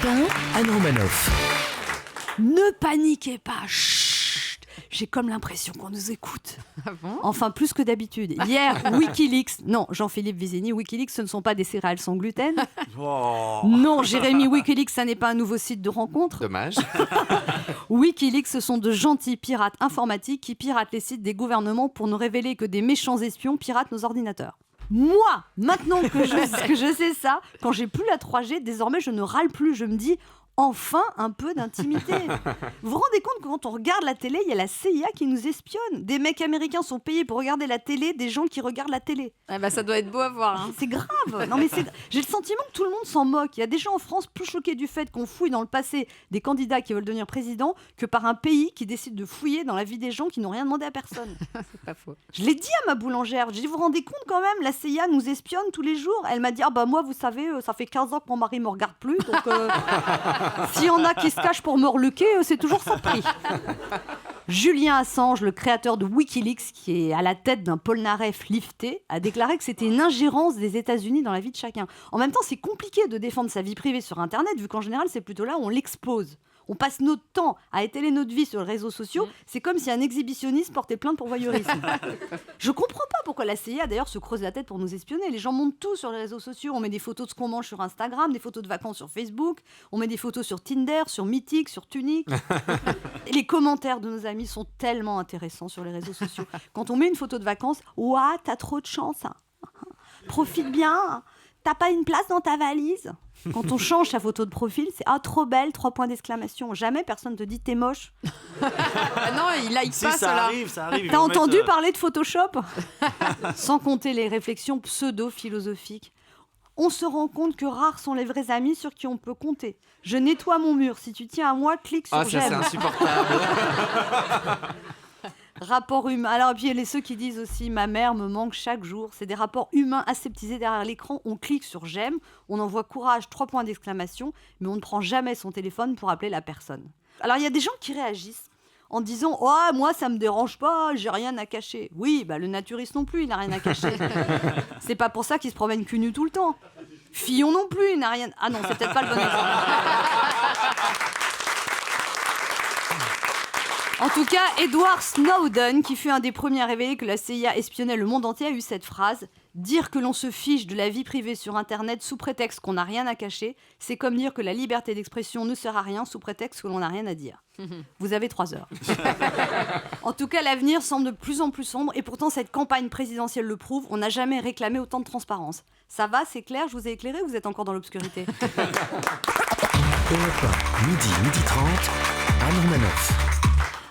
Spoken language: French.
Anne Romanoff. Ne paniquez pas, chut. J'ai comme l'impression qu'on nous écoute. Ah bon ? Enfin, plus que d'habitude. Hier, Wikileaks, non, Jean-Philippe Vizini, Wikileaks, ce ne sont pas des céréales sans gluten. Non, Jérémy, Wikileaks, ça n'est pas un nouveau site de rencontre. Dommage. Wikileaks, ce sont de gentils pirates informatiques qui piratent les sites des gouvernements pour nous révéler que des méchants espions piratent nos ordinateurs. Moi, maintenant que je sais ça, quand j'ai plus la 3G, désormais je ne râle plus, je me dis... Enfin, un peu d'intimité. Vous vous rendez compte que quand on regarde la télé, il y a la CIA qui nous espionne. Des mecs américains sont payés pour regarder la télé, des gens qui regardent la télé. Ah bah ça doit être beau à voir. Hein. C'est grave. Non, mais j'ai le sentiment que tout le monde s'en moque. Il y a des gens en France plus choqués du fait qu'on fouille dans le passé des candidats qui veulent devenir président que par un pays qui décide de fouiller dans la vie des gens qui n'ont rien demandé à personne. C'est pas faux. Je l'ai dit à ma boulangère. J'ai dit, vous vous rendez compte quand même, la CIA nous espionne tous les jours. Elle m'a dit, ah bah moi, vous savez, ça fait 15 ans que mon mari me regarde plus, donc... S'il y en a qui se cachent pour me reluquer, c'est toujours ça de prix. Julien Assange, le créateur de Wikileaks, qui est à la tête d'un Polnareff lifté, a déclaré que c'était une ingérence des États-Unis dans la vie de chacun. En même temps, c'est compliqué de défendre sa vie privée sur Internet, vu qu'en général, c'est plutôt là où on l'expose. On passe notre temps à étaler notre vie sur les réseaux sociaux. C'est comme si un exhibitionniste portait plainte pour voyeurisme. Je comprends pas pourquoi la CIA d'ailleurs se creuse la tête pour nous espionner. Les gens montent tout sur les réseaux sociaux. On met des photos de ce qu'on mange sur Instagram, des photos de vacances sur Facebook. On met des photos sur Tinder, sur Mythic, sur Tunic. Et les commentaires de nos amis sont tellement intéressants sur les réseaux sociaux. Quand on met une photo de vacances, ouah, t'as trop de chance. Hein. Profite bien. T'as pas une place dans ta valise. Quand on change sa photo de profil, c'est « Ah, trop belle, 3 points d'exclamation ». Jamais personne te dit « T'es moche ». Ah non, il like Si, pas ça cela. arrive, ça arrive. T'as entendu parler de Photoshop ? Sans compter les réflexions pseudo-philosophiques. On se rend compte que rares sont les vrais amis sur qui on peut compter. Je nettoie mon mur. Si tu tiens à moi, clique sur Ah, ça c'est j'aime. insupportable. Rapport humain. Alors, puis il y a ceux qui disent aussi ma mère me manque chaque jour. C'est des rapports humains aseptisés derrière l'écran. On clique sur j'aime, on envoie courage, 3 points d'exclamation, mais on ne prend jamais son téléphone pour appeler la personne. Alors, il y a des gens qui réagissent en disant oh, moi ça me dérange pas, j'ai rien à cacher. Oui, bah, le naturiste non plus, il n'a rien à cacher. C'est pas pour ça qu'il se promène cul nu tout le temps. Fillon non plus, il n'a rien. Ah non, c'est peut-être pas le bon exemple. En tout cas, Edward Snowden, qui fut un des premiers à révéler que la CIA espionnait le monde entier, a eu cette phrase « Dire que l'on se fiche de la vie privée sur Internet sous prétexte qu'on n'a rien à cacher, c'est comme dire que la liberté d'expression ne sert à rien sous prétexte que l'on n'a rien à dire. » Vous avez 3 heures. En tout cas, l'avenir semble de plus en plus sombre et pourtant cette campagne présidentielle le prouve, on n'a jamais réclamé autant de transparence. Ça va, c'est clair, je vous ai éclairé ou vous êtes encore dans l'obscurité ? Europe 1, midi 30, Anne Romanoff.